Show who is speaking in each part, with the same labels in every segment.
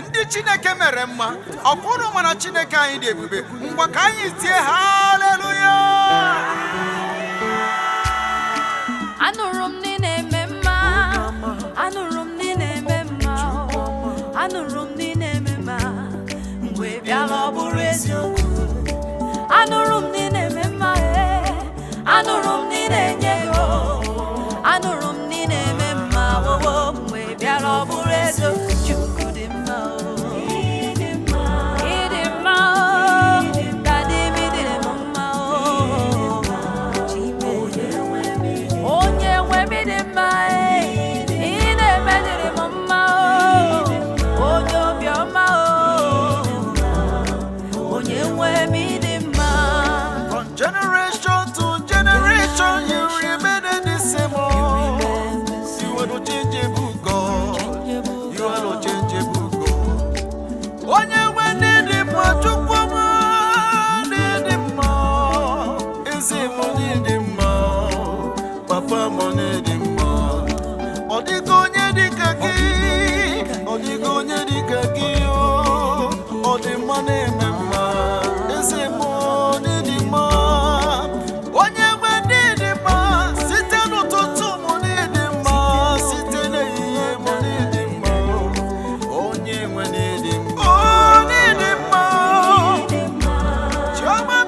Speaker 1: Ndị Chineke mere mma, ọkwụrụ mana Chineke anyị dị ebube. Ngwa ka anyị tie haleluya.
Speaker 2: Anụrụ m ndị na-eme mma, anụrụ m ndị na-eme mma, anụrụ m ndị na-eme mma, mgbe bịara ọ bụrụ eziokwu. Anụrụ m ndị na-eme mma, anụrụ m ndị na-enye ego, anụrụ m ndị na-eme mma, mgbe bịara ọ bụrụ eziokwu. Chukwu dị mma, ịdị mma, ịdị mma, dadị m ịdịrị m mma, onye nwe m dị mma, ị na-emedịrị m mma, onye obiọma, onye nwe m dị mma.
Speaker 1: From generation to generation, you remain the same. You are the changeable God. You are the changeable God. Onye nwe ndị mma, Chukwu m dị mma, eze m dị mma, papa m dị mma. Ọ dịghị onye dị ka gị, ọ dịghị onye dị ka gị, ọ dị mma na-eme mma, eze m dị mma. Onye nwe ndị dị mma, site n'ụtụtụ m dị mma, site n'ehihie m dị mma. Onye nwe dị mma, dị mma. Chioma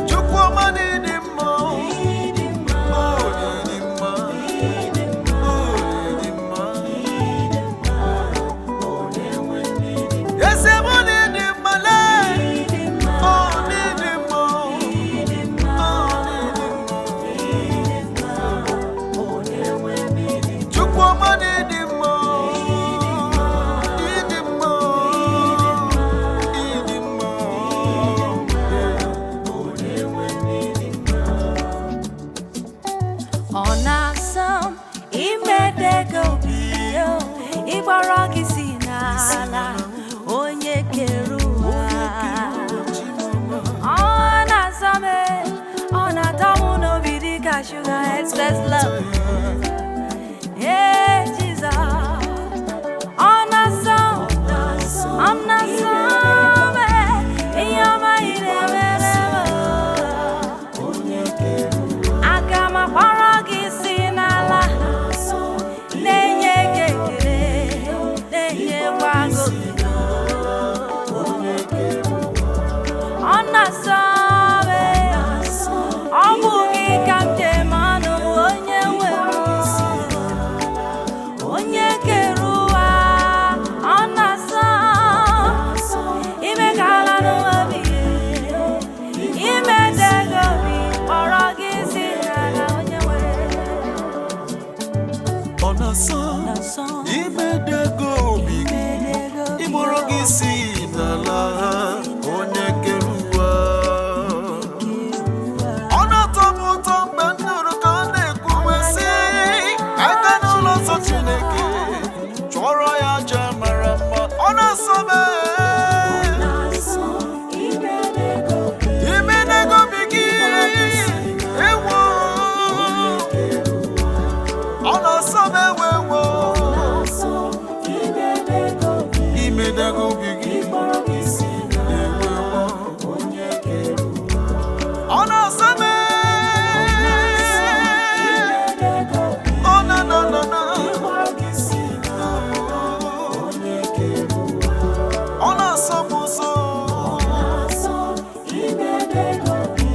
Speaker 1: Chukwuma dị mma, dị mma, dị mma. Eze m dị mma, dị mma, dị mma. Chukwuma dị mma, dị mma, dị mma.
Speaker 2: Ọ na-asọ m imedego obi, ịgbara gị si n'ala, onye kere ụwa. Ọ na-asọ m, ọ na-atọ m n'obi dịka sugar excess love. Hey, Jesus. Ọ na-asọ m, ọ na-asọ m, ihe ọma ị na-emere m. Aga m akpọrọ gị si n'ala, na-enye gị ekele, na-enyekwa gị otuto. Ọ na-asọ m, ọ bụ gị ka m ji eme ọnụ, onye nwe m, onye kere ụwa. Ọ na-asọ ime ka ala n'obi, ime dego obi, kpọrọ gị si n'ala, onye nwe.
Speaker 1: Ọ na-asọ imedego obi gị, ịkpọrọ gị si n'ala, onye kere ụwa. Ọ na-atọ m ụtọ mgbe m nụrụ ka ọ na-ekwu sị, aga n'ụlọ nsọ Chineke, chụọrọ ya aja mara mma. Ọ na-asọ m imedego obi gị, ewo. Ọ na-asọ m ewo, imedego obi gị, ewo. Ọ na-asọ m, ọ na. Ọ na-asọ m ụzọ,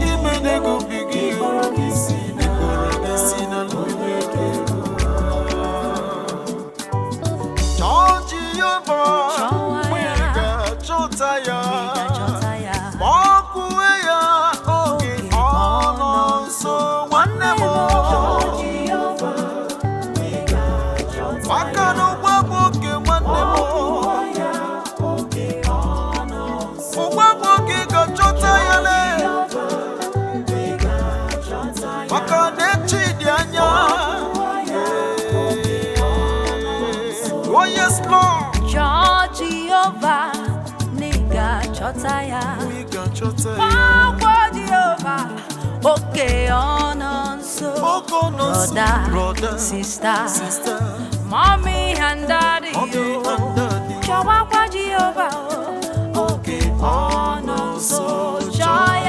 Speaker 1: imedego obi gị, ịkpọrọ gị si n'ala, onye kere ụwa. Chọọ Jehova, mgbe ị ga-achọta ya, ma ọ kwuwe ya oge ọ nọ nso. Nwanne m, maka na ụgbọ bụ oge, nwanne m, ụgbọ bụ oge ị ga-achọta ya, maka na echi dị anya. Oh yes, Lord.
Speaker 2: Chọọ Jehova, na ị ga-achọta ya.
Speaker 1: We got your time.
Speaker 2: Gbakwa Jehova, oke ọ nọ nso. brother, sister, mommy and daddy, Jawa kwa Jehovah, okay, oh no, so joy,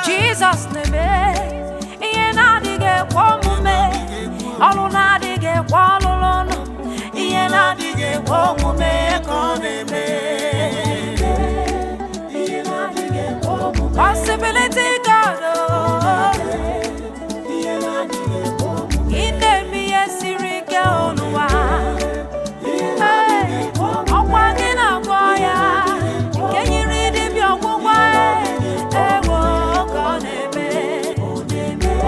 Speaker 2: Jesus name, Iena dige kwamume, aluna dige kwalolono, Iena dige kwamume koneme. Possibility God, inde mi esirike onwa. Hey, okwa gina kwaya, kenyi ridi bi okwa.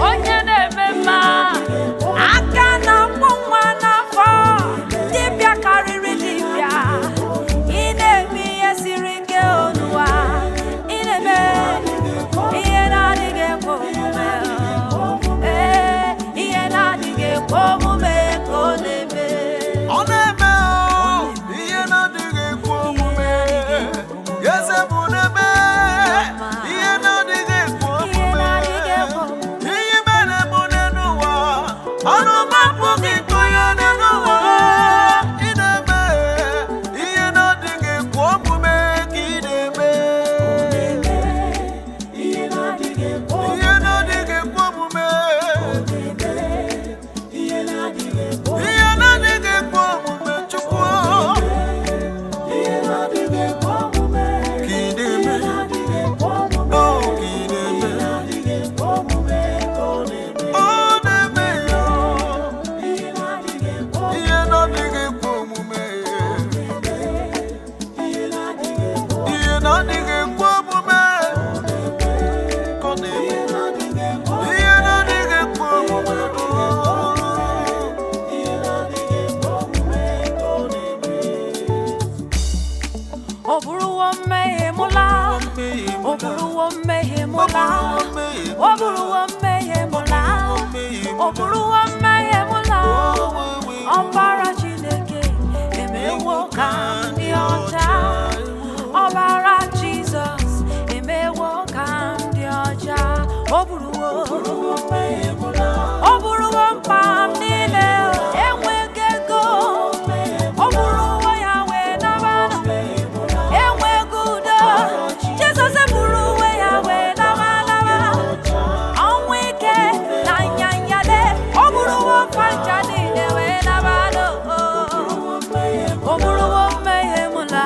Speaker 2: Onye na-eme mma aka na mgbanwe n'afọ dibịa karịrị dibịa ị na-eme ihe siri ike n'ụwa ị na-eme ihe na-adịghị ekwe omume ihe na-adịghị ekwe omume ka ọ na-eme
Speaker 1: ihe na-adịghị ekwe omume eze bụ n'ebe ihe na-adịghị ekwe omume Ọbara Chineke emewo ka ndị ọcha. Ọbara Jizọs emewo ka ndị ọcha. Ọ bụrụwo mkpa m niile enweghị ego. Ọ bụrụwo ya wee naba enweghị udo. Jizọs bụrụ uwe ya wee naba ọnwụ ike na nyanyale. Ọ bụrụwo mkpa niile wee naba. Ọ bụrụwo mmehie m la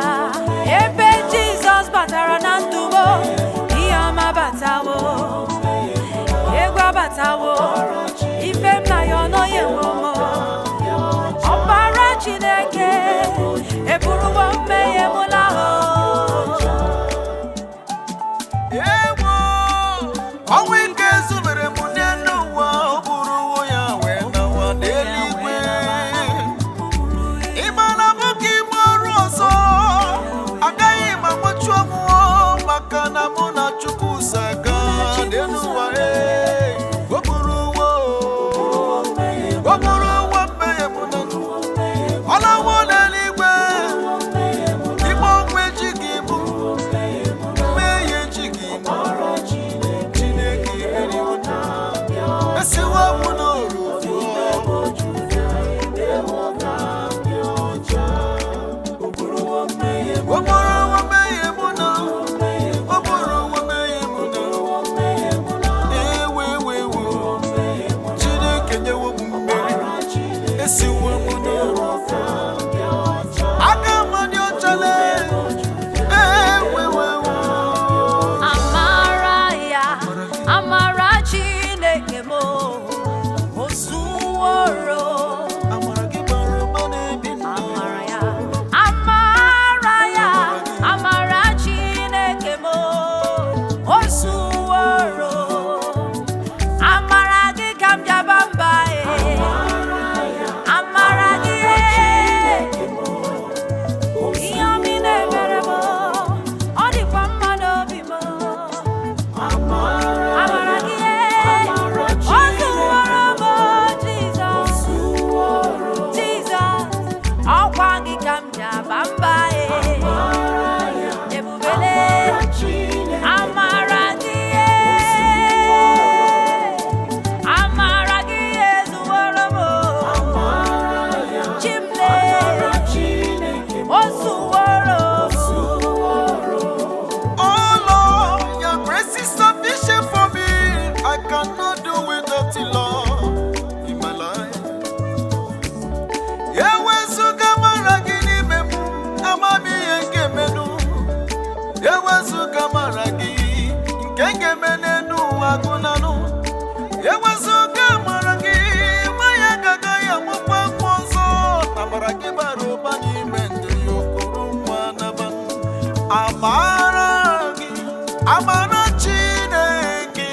Speaker 1: amara gị, amara Chineke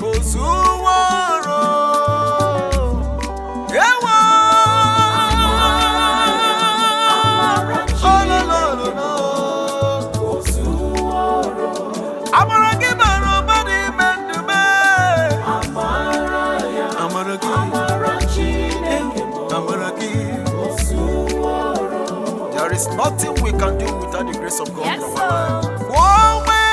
Speaker 1: ozuworo ewo amara gị bara ụba n'ime ndụ m. Amara gị, amara gị. There is nothing we can do without the grace of God in our life.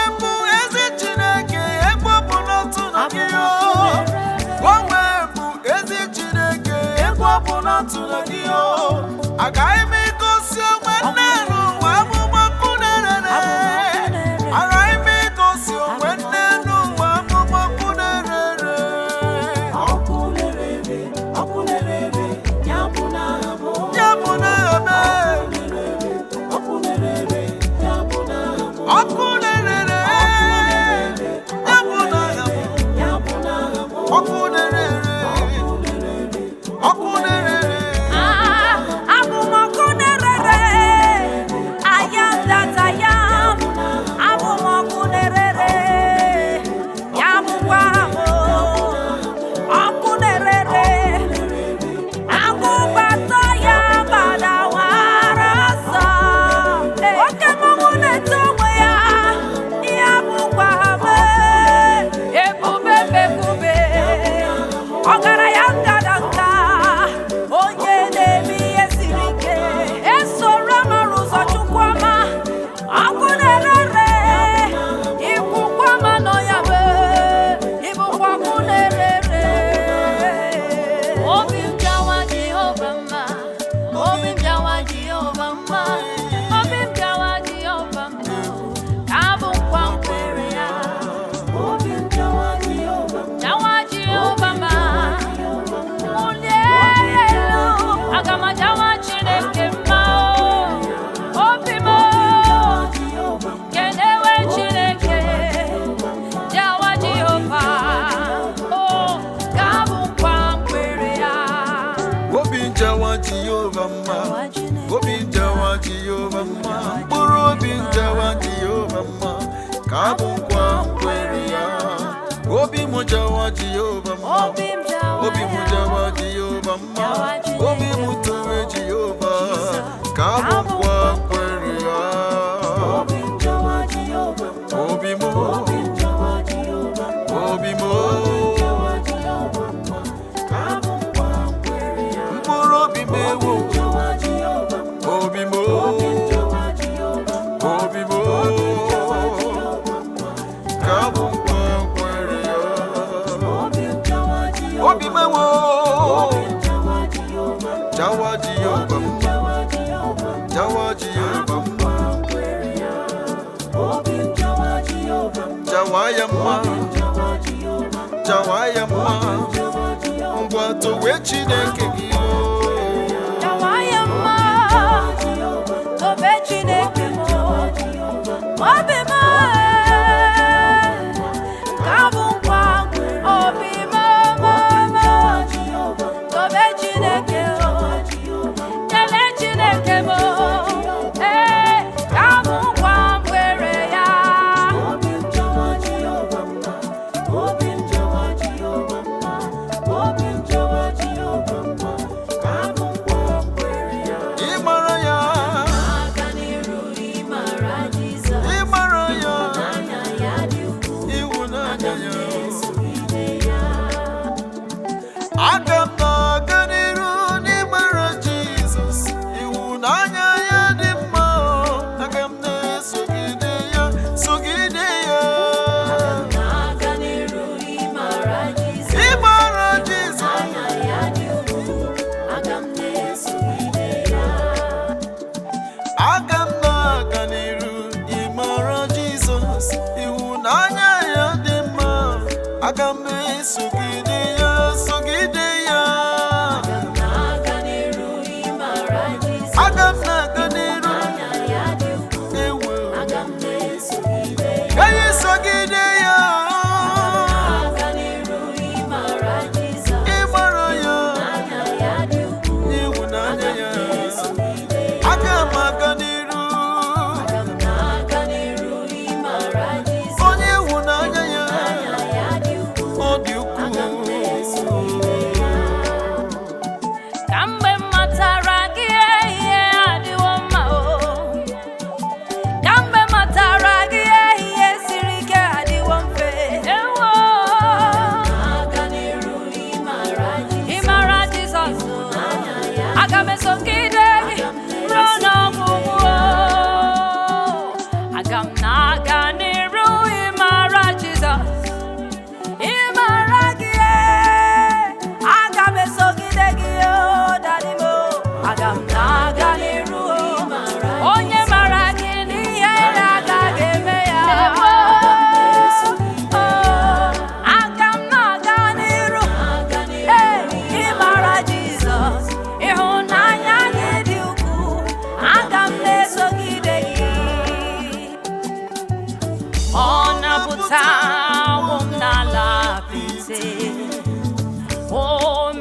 Speaker 1: Obi mujawa Jehovah ma, obi mujawa Jehovah ma, obi mutowe Jehovah, kabu kwa kweria. Obi mujawa Jehovah, obi mu, obi mu, kabu kwa kweria. Mboro obi mewo, obi mu, obi mu, kabu. Obi mewo Jawa Jehovah, Jawa Jehovah, Jawa yama, Jawa yama, ngwato we Chineke gị o.
Speaker 2: Jawa yama, tobe Chineke mo. Obi ma kabu kwa obi ma.
Speaker 1: Aga m esogide ya, sogide ya. Aga m na-aga n'iru ewe. Aga m na-esogide ya, sogide ya. Ịmara ya, ịhụnanya ya. Aga m aga n'iru.
Speaker 2: Ọ̀nàpụ̀tà wụ m n'ala apịtị. O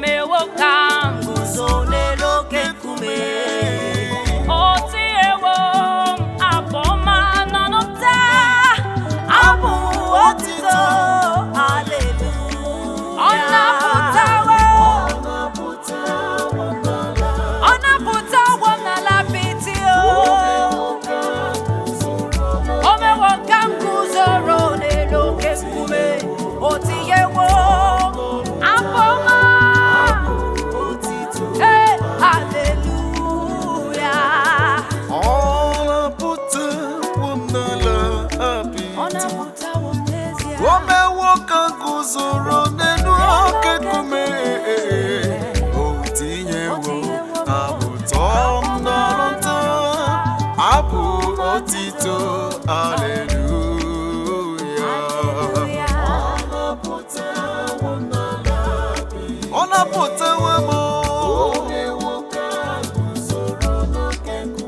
Speaker 2: mewo ka m guzo n'elu oke nkume. O tinyewo m abụ ọma n'ọnụ m taa. Abụ otito, hallelujah. Ọ̀nàpụ̀tawo m n'ala apịtị. O mewo ka m guzoro n'elu oke nkume. O tinyewo abụ ọma. Hey, hallelujah.
Speaker 1: Ọnapụtawo m n'ala apịtị.
Speaker 2: Ọ̀nàpụ̀tawo m n'ezie.
Speaker 1: O mewo ka m guzoro n'elu oke nkume. O tinyewo abụ ụtọ m n'ọnụ m taa. Abụ otito, hallelujah. Ọnapụtawo m.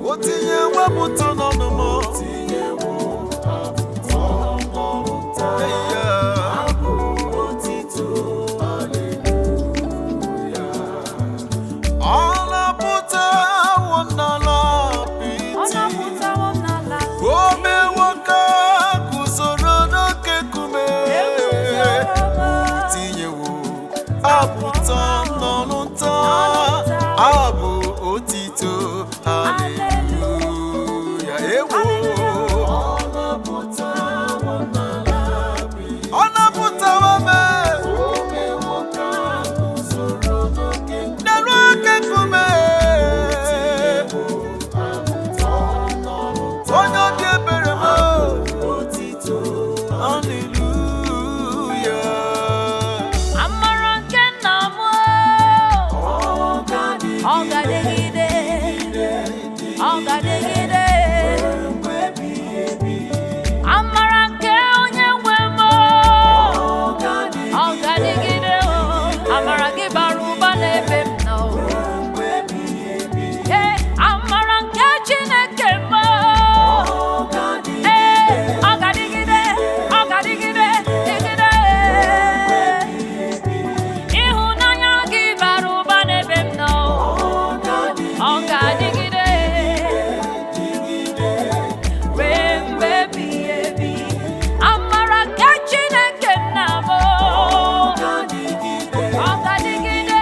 Speaker 1: O tinyewo abụ ụtọ n'ọnụ m. Ọnapụtawo m n'ala apịtị.
Speaker 2: Ọ̀nàpụ̀tawo m n'ala apịtị.
Speaker 1: O mewo ka m guzoro n'oke nkume. Tinyewo abụ ụtọ n'ọnụ taa. Abụ otito, hallelujah. Ewo. Ọnapụtawo m. N'elu oke nkume. Onye obi ebere m. Hallelujah.
Speaker 2: Amara nke nna m, ọ ga-adịgide, ọ ga-adịgide. Amara nke onye nwe m, ọ ga-adịgide. Amara gị bara ụba n'ebe m nọ. Amara nke Chineke m, ọ ga-adịgide, ọ ga-adịgide, dịgide. Ịhụnanya gị bara ụba n'ebe m nọ. Ọ ga-adịgide ruo mgbe ebighị ebi. Amara nke Chineke nna m, ọ ga-adịgide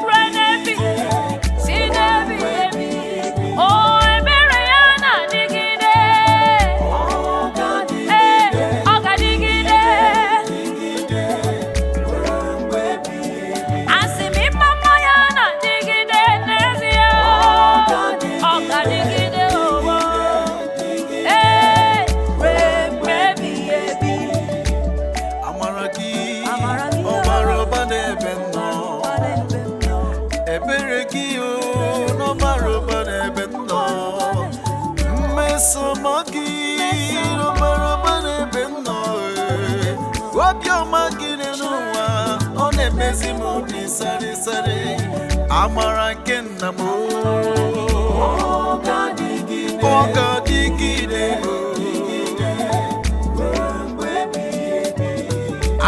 Speaker 2: ruo n'ebighị, si n'ebighị ebi. O ebere ya na-adịgide. Ọ ga-adịgide. Asị m ịma mma ya na-adịgide n'ezie. Ọ ga-adịgide ruo mgbe ebighị ebi.
Speaker 1: Amara gị
Speaker 2: Amara gị,
Speaker 1: ọ bara ụba n'ebe m nọ. Ebere gị ọ bara ụba n'ebe m nọ. Mmesoma gị ọ bara ụba n'ebe m nọ. Obiọma gị n'elu ụwa ọ na-emezi m obi sarịsarị. Amara nke nna m ọ ga-adịgide.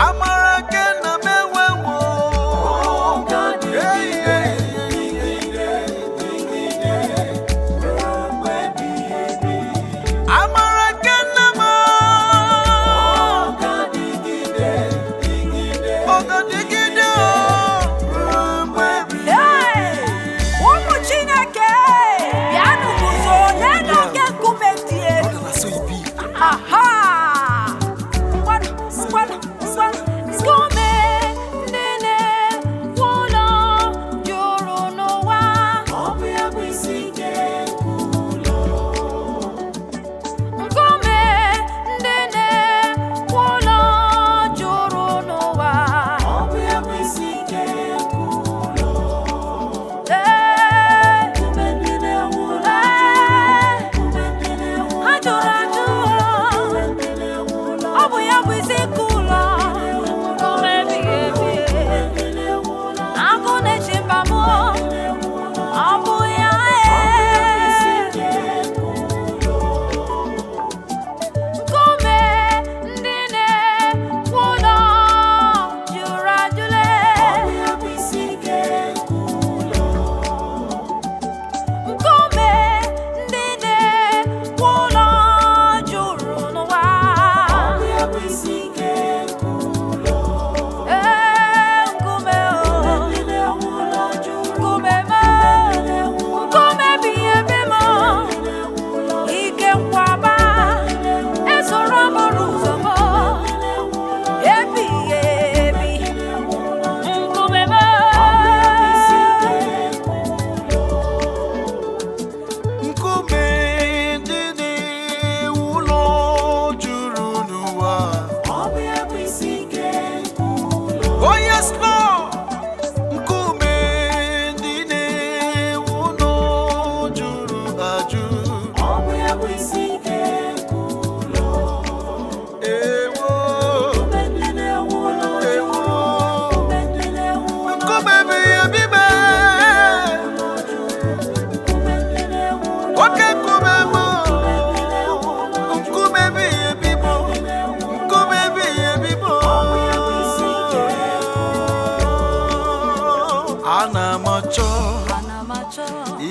Speaker 1: Amara nke nna m enwewo. Amara nke nna m ọ ga-adịgide.
Speaker 2: Ụmụ Chineke, bịanụ guzo n'elu oke nkume.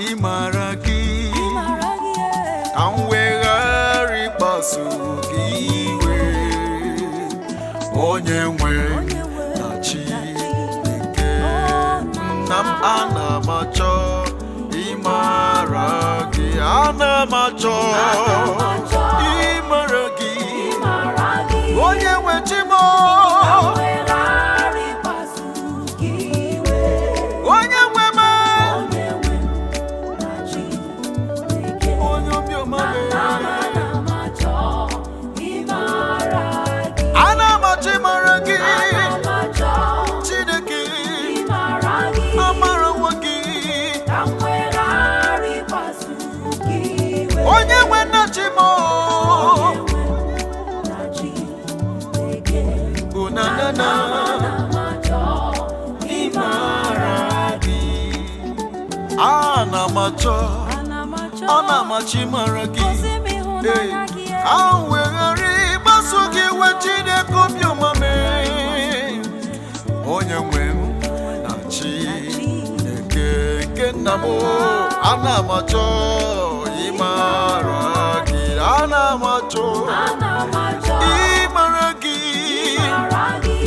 Speaker 1: ịmara gị ka m weghara ịkpasu gị iwe onye nwe na Chineke nna m ana m achọ ịmara gị ana m achọ ịmara gị onye nwe chi m onye nwe m onye obiọma ana m achọ ịmara gị Chineke amarawo gị onye nwe nna chi m unanana ịmara gị ana m achọ ana m achọ ịmara gị ahụ weghara ịgbaso gị iwe Chineke obiọma mee onye nwe m na Chineke nke nna m ana m achọ ịmara gị ana m achọ ịmara gị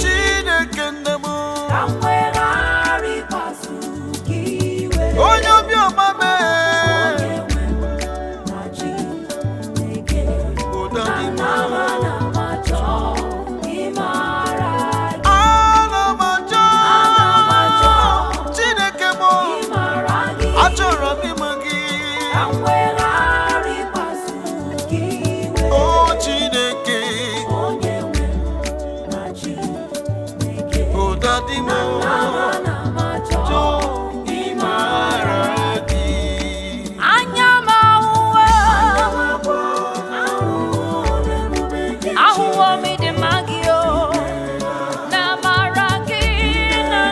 Speaker 1: Chineke nna m onye obiọma mee ụda dị m ana m achọ Chineke m achọrọ m ịma gị o Chineke ụda dị m chọọ ịmara gị
Speaker 2: anya m ahụwo m ịdị mma gị o na mara gị na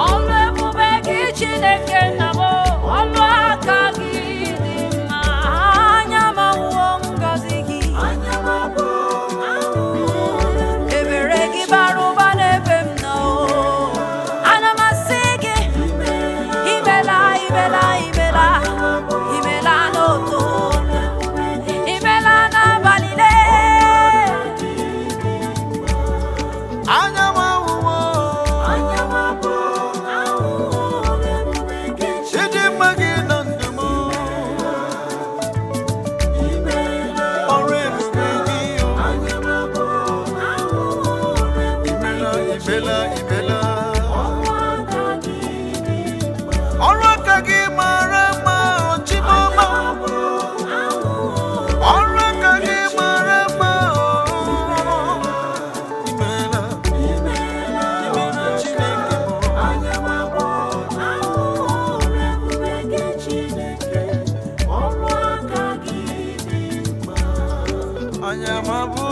Speaker 2: ọlụ ebube gị Chineke nna m ọlụ aka gị dị mma anya m ahụwo ngọzi gị ebere gị bara ụba n'ebe m nọ ana m asị gị imela imela imela imela n'ụtụtụ imela n'abalị
Speaker 1: anya m ahụwo ịdị mma gị na ndụ m ọrụ ebube gị imela imela ọrụ aka gị mara mma Chimoma ọrụ aka gị mara mma imela imela Chineke anya m abụ